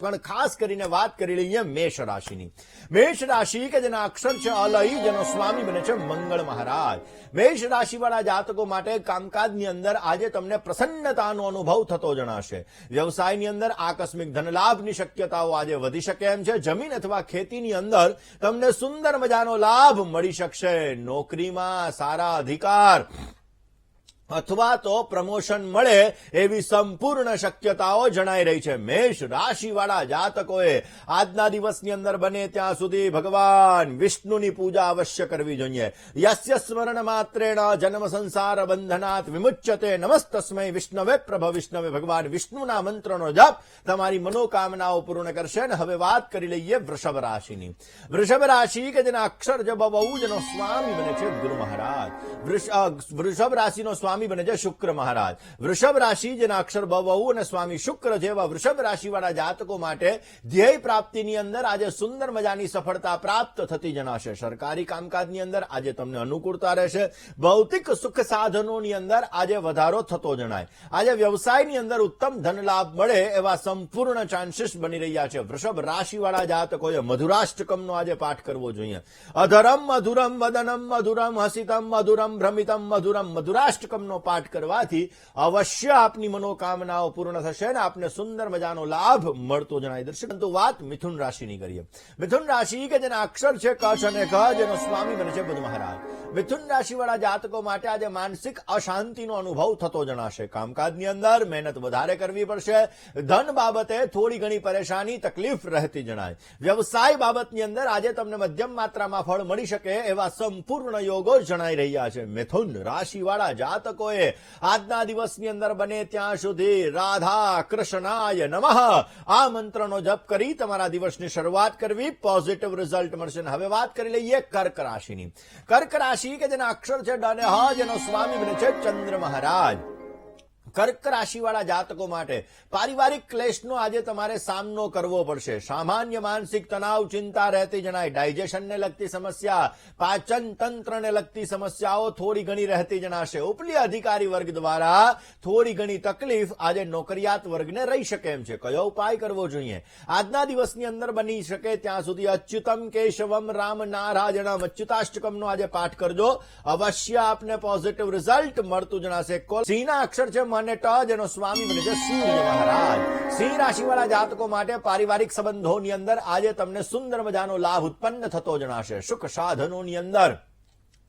પણ ખાસ કરીને વાત કરી લઈએ મેષ રાશિની. મેષ રાશિ કે જેના અક્ષર છે અલય, જેનો સ્વામી બને છે મંગળ મહારાજ. મેષ રાશિવાળા જાતકો માટે કામકાજની અંદર આજે તમને પ્રસન્નતાનો અનુભવ થતો જણાશે. વ્યવસાયની અંદર આકસ્મિક ધનલાભની શક્યતાઓ આજે વધી શકે એમ છે. જમીન અથવા ખેતીની અંદર તમને સુંદર મજાનો લાભ મળી શકશે. નોકરીમાં સારા અધિકાર અથવા તો પ્રમોશન મળે એવી સંપૂર્ણ શક્યતાઓ જણાઈ રહી છે. મેષ રાશિવાળા જાતકોએ આજના દિવસની અંદર બને ત્યાં સુધી ભગવાન વિષ્ણુની પૂજા અવશ્ય કરવી જોઈએ. યસ્ય સ્મરણ માત્રેણ જન્મ સંસાર બંધનાત વિમુચ્યતે નમસ્તસ્મૈ વિષ્ણવે પ્રભ વિષ્ણવે. ભગવાન વિષ્ણુના મંત્રનો જપ તમારી મનોકામનાઓ પૂર્ણ કરશે. અને હવે વાત કરી લઈએ વૃષભ રાશિની. વૃષભ રાશિ કે જેના અક્ષર જ બહુ જેનો સ્વામી બને છે ગુરુ મહારાજ. વૃષભ રાશિનો સ્વામી બને છે શુક્ર મહારાજ. વૃષભ રાશિ જેના અક્ષર બહુ અને સ્વામી શુક્ર જેવા વૃષભ રાશિવાળા જાતકો માટે ધ્યેય પ્રાપ્તિની અંદર આજે સુંદર મજાની સફળતા પ્રાપ્ત થતી જણાશે. સરકારી કામકાજની અંદર આજે તમને અનુકૂળતા રહેશે. ભૌતિક સુખ સાધનોની અંદર આજે વધારો થતો જણાય. આજે વ્યવસાયની અંદર ઉત્તમ ધન લાભ મળે એવા સંપૂર્ણ ચાન્સીસ બની રહ્યા છે. વૃષભ રાશિવાળા જાતકોએ મધુરાષ્ટકમનો આજે પાઠ કરવો જોઈએ. અધરમ મધુરમ વદનમ મધુરમ હસિતમ મધુરમ ભ્રમિતમ મધુરમ. મધુરાષ્ટકમ નો પાઠ કરવાથી અવશ્ય આપની મનોકામનાઓ પૂર્ણ થશે અને આપને સુંદર મજાનો લાભ મળતો જણાય. દર્શક પરંતુ વાત મિથુન રાશિની કરીએ. મિથુન રાશિ કે જેના અક્ષર છે કચ્છ અને ખ, જેનો સ્વામી બને છે બુધ મહારાજ. મિથુન રાશિવાળા જાતકો માટે આજે માનસિક અશાંતિનો અનુભવ થતો જણાશે. કામકાજની અંદર મહેનત વધારે કરવી પડશે. ધન બાબતે થોડી ઘણી પરેશાની તકલીફ રહેતી જણાય. વ્યવસાય બાબતની અંદર આજે તમને મધ્યમ માત્રામાં ફળ મળી શકે એવા સંપૂર્ણ યોગો જણાઈ રહ્યા છે. મિથુન રાશિવાળા જાતકોએ આજના દિવસની અંદર બને ત્યાં સુધી રાધા કૃષ્ણાય નમઃ આ મંત્રનો જપ કરી તમારા દિવસની શરૂઆત કરવી. પોઝિટિવ રિઝલ્ટ મળશે. હવે વાત કરી લઈએ કર્ક રાશિની. કર્ક રાશિ કે જેના અક્ષર છે ડ અને હ, જેનો સ્વામી બને છે ચંદ્ર મહારાજ. કર્ક રાશિવાળા જાતકો માટે પારિવારિક ક્લેશનો આજે તમારે સામનો કરવો પડશે. સામાન્ય માનસિક તણાવ ચિંતા રહેતી જણાય. ડાયજેશનને લગતી સમસ્યા, પાચન તંત્રને લગતી સમસ્યાઓ થોડી ઘણી રહેતી જણાશે. ઉપલી અધિકારી વર્ગ દ્વારા થોડી ઘણી તકલીફ આજે નોકરિયાત વર્ગને રહી શકે એમ છે. કયો ઉપાય કરવો જોઈએ? આજના દિવસની અંદર બની શકે ત્યાં સુધી અચ્યુતમ કેશવમ રામ નારાયણમ અચ્યુતાષ્ટકમનો આજે પાઠ કરજો. અવશ્ય આપને પોઝિટિવ રિઝલ્ટ મળતું જણાશે. સિંહના અક્ષર છે અને ટ, જેનો સ્વામી બને છે સૂર્ય મહારાજ. સિંહ રાશિવાળા જાતકો માટે પારિવારિક સંબંધોની અંદર આજે તમને સુંદર મજાનો લાભ ઉત્પન્ન થતો જણાશે. સુખ સાધનોની અંદર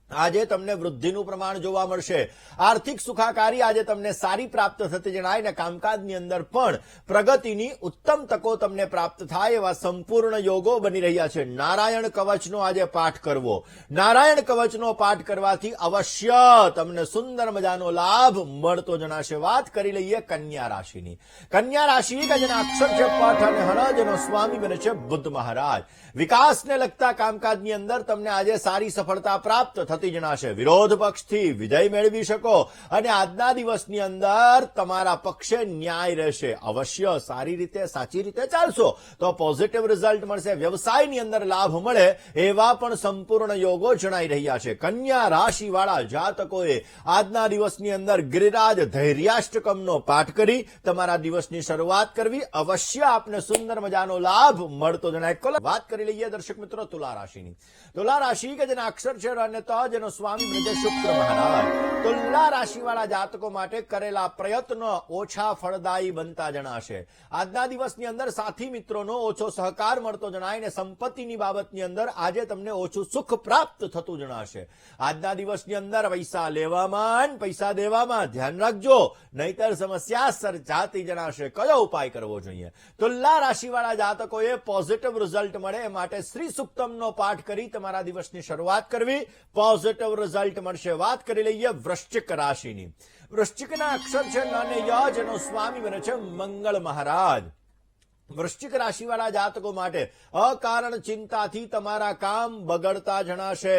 આજે તમને વૃદ્ધિનું પ્રમાણ જોવા મળશે. આર્થિક સુખાકારી આજે તમને સારી પ્રાપ્ત થતી જણાય ને કામકાજની અંદર પણ પ્રગતિની ઉત્તમ તકો તમને પ્રાપ્ત થાય એવા સંપૂર્ણ યોગો બની રહ્યા છે. નારાયણ કવચનો આજે પાઠ કરવો. નારાયણ કવચનો પાઠ કરવાથી અવશ્ય તમને સુંદર મજાનો લાભ મળતો જણાશે. વાત કરી લઈએ કન્યા રાશિની. કન્યા રાશિ કે જેના અક્ષર છે પઠ અને હન, જેનો સ્વામી બને છે બુદ્ધ મહારાજ. વિકાસને લગતા કામકાજની અંદર તમને આજે સારી સફળતા પ્રાપ્ત થતી જણાશે. વિરોધ પક્ષથી વિજય મેળવી શકો અને આજના દિવસની અંદર તમારા પક્ષે ન્યાય રહેશે. અવશ્ય સારી રીતે સાચી રીતે ચાલશો તો પોઝિટિવ રિઝલ્ટ મળશે. વ્યવસાયની અંદર લાભ મળે એવા પણ સંપૂર્ણ યોગો જણાઈ રહ્યા છે. કન્યા રાશિવાળા જાતકોએ આજના દિવસની અંદર ગિરિરાજ ધૈર્યાષ્ટકમનો પાઠ કરી તમારા દિવસની શરૂઆત કરવી. અવશ્ય આપને સુંદર મજાનો લાભ મળતો જણાય. વાત કરી લઈએ દર્શક મિત્રો તુલા રાશિની. તુલા રાશિ કે જેના અક્ષર છે ર અને ત, જેનો સ્વામી બને છે શુક્ર મહારાજ. તુલા રાશિવાળા જાતકો માટે કરેલા પ્રયત્નો ઓછા ફળદાયી બનતા જણાશે. આજના દિવસની અંદર સાથી મિત્રોનો ઓછો સહકાર મળતો જણાય ને સંપત્તિની બાબતની અંદર આજે તમને ઓછું સુખ પ્રાપ્ત થતું જણાશે. આજના દિવસની અંદર પૈસા લેવામાં પૈસા દેવામાં ધ્યાન રાખજો, નહીતર સમસ્યા સર્જાતી જણાશે. કયો ઉપાય કરવો જોઈએ? તુલા રાશિવાળા જાતકોએ પોઝિટિવ રિઝલ્ટ મળે એ માટે શ્રી સુક્તમનો પાઠ કરી તમારા દિવસની શરૂઆત કરવી. પોઝિટિવ રિઝલ્ટ મળશે. વાત કરી લઈએ વૃશ્ચિક રાશિની. વૃશ્ચિકના અક્ષર છે ન અને ય, જેનો સ્વામી બને છે મંગળ મહારાજ. વૃશ્ચિક રાશિવાળા જાતકો માટે અકારણ ચિંતાથી તમારા કામ બગડતા જણાશે.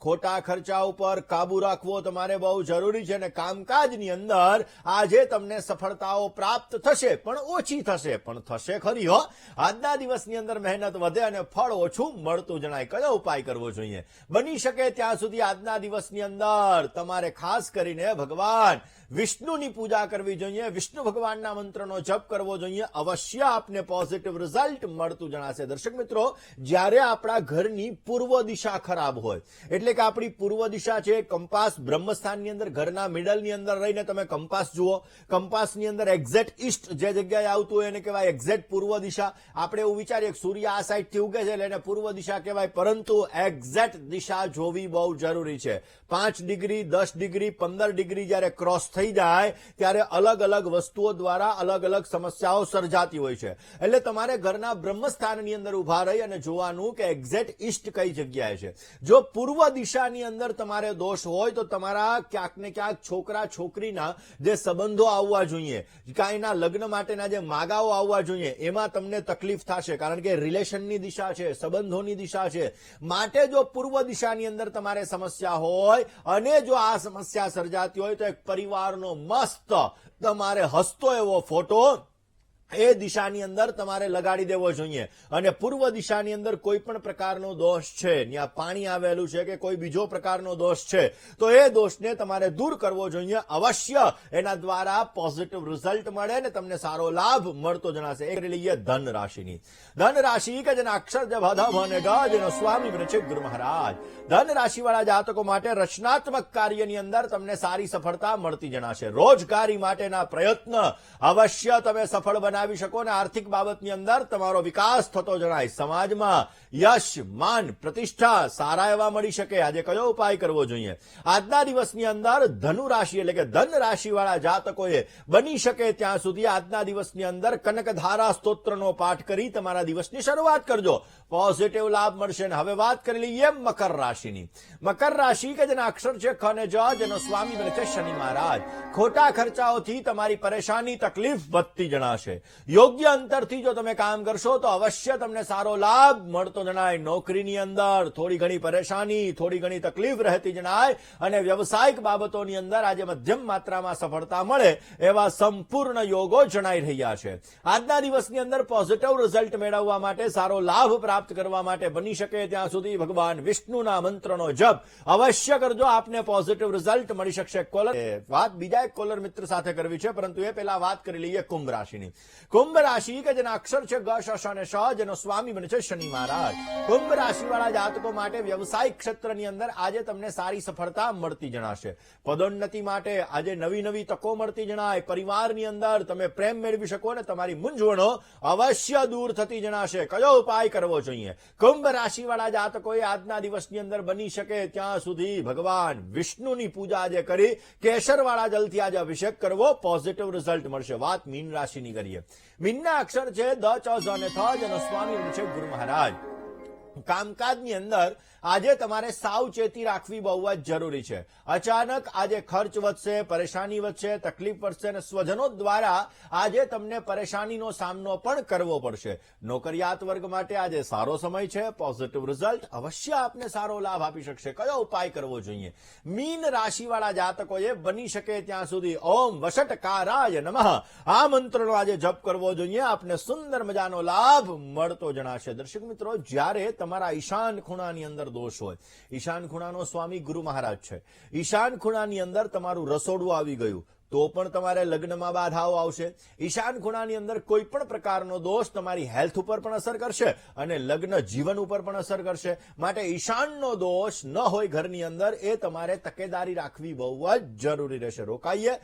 ખોટા ખર્ચા ઉપર કાબુ રાખવો તમારે બહુ જરૂરી છે અને કામકાજની અંદર આજે તમને સફળતાઓ પ્રાપ્ત થશે, પણ ઓછી થશે, પણ થશે ખરી હો. આજના દિવસની અંદર મહેનત વધે અને ફળ ઓછું મળતું જણાય. કયો ઉપાય કરવો જોઈએ? બની શકે ત્યાં સુધી આજના દિવસની અંદર તમારે ખાસ કરીને ભગવાન વિષ્ણુની પૂજા કરવી જોઈએ, વિષ્ણુ ભગવાનના મંત્રનો જપ કરવો જોઈએ. અવશ્ય આપને પોઝિટિવ રિઝલ્ટ મળતું જણાશે. દર્શક મિત્રો, જ્યારે આપણા ઘરની પૂર્વ દિશા ખરાબ હોય, એટલે કે આપણી પૂર્વ દિશા છે કંપાસ, બ્રહ્મસ્થાનની અંદર ઘરના મિડલની અંદર રહીને તમે કંપાસ જુઓ. કંપાસની અંદર એક્ઝેક્ટ ઈસ્ટ જે જગ્યાએ આવતું હોય એને કહેવાય એક્ઝેક્ટ પૂર્વ દિશા. આપણે એવું વિચારીએ કે સૂર્ય આ સાઈડથી ઉગે છે એટલે એને પૂર્વ દિશા કહેવાય, પરંતુ એક્ઝેક્ટ દિશા જોવી બહુ જરૂરી છે. 5 ડિગ્રી, 10 ડિગ્રી, 15 ડિગ્રી જ્યારે ક્રોસ થઈ જાય ત્યારે અલગ અલગ વસ્તુઓ દ્વારા અલગ અલગ સમસ્યાઓ સર્જાતી હોય છે. એટલે તમારે ઘરના બ્રહ્મસ્થાનની અંદર ઉભા રહી અને જોવાનું કે એક્ઝેક્ટ ઈસ્ટ કઈ જગ્યાએ છે. જો પૂર્વ દિશાની અંદર તમારે દોષ હોય તો તમારા ક્યાંક ને ક્યાંક છોકરા છોકરીના જે સંબંધો આવવા જોઈએ, કાંઈના લગ્ન માટેના જે માગાઓ આવવા જોઈએ, એમાં તમને તકલીફ થશે, કારણ કે રિલેશનની દિશા છે, સંબંધોની દિશા છે. માટે જો પૂર્વ દિશાની અંદર તમારે સમસ્યા હોય અને જો આ સમસ્યા સર્જાતી હોય તો એક પરિવારનો મસ્ત તમારે હસતો એવો ફોટો એ દિશાની અંદર તમારે લગાડી દેવો જોઈએ. અને પૂર્વ દિશાની અંદર કોઈ પણ પ્રકારનો દોષ છે, ત્યાં પાણી આવેલું છે કે કોઈ બીજો પ્રકારનો દોષ છે, તો એ દોષને તમારે દૂર કરવો જોઈએ. અવશ્ય એના દ્વારા પોઝિટિવ રિઝલ્ટ મળે ને તમને સારો લાભ મળતો જણાશે. એ કરી લઈએ ધન રાશિની. ધન રાશિ કે જેના અક્ષર જે ભધ અને ગ, જેનો સ્વામી બને છે ગુરુ મહારાજ. ધન રાશિવાળા જાતકો માટે રચનાત્મક કાર્યની અંદર તમને સારી સફળતા મળતી જણાશે. રોજગારી માટેના પ્રયત્ન અવશ્ય તમે સફળ બનાવી શકો અને આર્થિક બાબતની અંદર તમારો વિકાસ થતો જણાય. સમાજમાં યશ, માન, પ્રતિષ્ઠા સારા એવા મળી શકે. આજે કયો ઉપાય કરવો જોઈએ? આજના દિવસની અંદર ધનુ રાશિ એટલે કે ધન રાશિવાળા જાતકોએ બની શકે ત્યાં સુધી આજના દિવસની અંદર કનકધારા સ્તોત્રનો પાઠ કરી તમારા દિવસની શરૂઆત કરજો. પોઝિટિવ લાભ મળશે. હવે વાત કરી લઈએ મકર રાશિની. મકર રાશિ કે જેના અક્ષર છે ખ અને જ, જેનો સ્વામી બને છે શનિ મહારાજ. ખોટા ખર્ચાઓથી તમારી પરેશાની, તકલીફ વધતી જણાશે. યોગ્ય અંતરથી જો તમે કામ કરશો તો અવશ્ય તમને સારો લાભ મળતો જણાય. નોકરીની અંદર થોડી ઘણી પરેશાની, થોડી ઘણી તકલીફ રહેતી જણાય અને વ્યવસાયિક બાબતોની અંદર આજે મધ્યમ માત્રામાં સફળતા મળે એવા સંપૂર્ણ યોગો જણાઈ રહ્યા છે. આજના દિવસની અંદર પોઝિટિવ રિઝલ્ટ મેળવવા માટે, સારો લાભ પ્રાપ્ત કરવા માટે બની શકે ત્યાં સુધી ભગવાન વિષ્ણુના મંત્રનો જપ અવશ્ય કરજો. આપને પોઝિટિવ રિઝલ્ટ મળી શકશે. વાત બીજા એક કોલર મિત્ર સાથે કરવી છે, પરંતુ એ પહેલા વાત કરી લઈએ કુંભ રાશિની. કુંભ રાશિ કે જેના અક્ષર છે ગ, શ અને શ, જેનો સ્વામી બને છે શનિ મહારાજ. કુંભ રાશિવાળા જાતકો માટે વ્યવસાયિક ક્ષેત્રની અંદર આજે તમને સારી સફળતા મળતી જણાશે. પદોન્નતિ માટે આજે નવી નવી તકો મળતી જણાય. પરિવારની અંદર તમે પ્રેમ મેળવી શકો અને તમારી મૂંઝવણો અવશ્ય દૂર થતી જણાશે. કયો ઉપાય કરવો જોઈએ? કુંભ રાશિવાળા જાતકોએ આજના દિવસની અંદર બની શકે ત્યાં સુધી ભગવાન વિષ્ણુની પૂજા આજે કરી કેસરવાળા જલથી આજે અભિષેક કરવો. પોઝિટિવ રિઝલ્ટ મળશે. વાત મીન રાશિની કરીએ. મીનના અક્ષર છે દ, ચ, ઝ અને થ, જેનો સ્વામી બને છે ગુરુ મહારાજ. કામકાજની અંદર આજે તમારે સાવચેતી રાખવી બહુ જ જરૂરી છે. અચાનક આજે ખર્ચ વધશે, પરેશાની વધશે, તકલીફ પડશે અને સ્વજનો દ્વારા આજે તમને પરેશાનીનો સામનો પણ કરવો પડશે. નોકરિયાત વર્ગ માટે આજે સારો સમય છે. પોઝિટિવ રિઝલ્ટ અવશ્ય આપને સારો લાભ આપી શકશે. કયો ઉપાય કરવો જોઈએ? મીન રાશિવાળા જાતકોએ બની શકે ત્યાં સુધી ઓમ વશટકારાય નમઃ આ મંત્રનો આજે જપ કરવો જોઈએ. આપને સુંદર મજાનો લાભ મળતો જણાશે. દર્શક મિત્રો, જ્યારે તમારા ઈશાન ખૂણાની અંદર દોષ હોય, ઈશાન ખૂણાનો સ્વામી ગુરુ મહારાજ છે, ઈશાન ખૂણાની અંદર તમારું રસોડું આવી ગયું તો પણ તમારે લગ્નમાં બાધાઓ આવશે. ઈશાન ખૂણાની અંદર કોઈ પણ પ્રકારનો દોષ તમારી હેલ્થ ઉપર પણ અસર કરશે અને લગ્ન જીવન ઉપર પણ અસર કરશે. માટે ઈશાનનો દોષ ન હોય ઘરની અંદર, એ તમારે તકેદારી રાખવી બહુ જ જરૂરી રહેશે. રોકાઈએ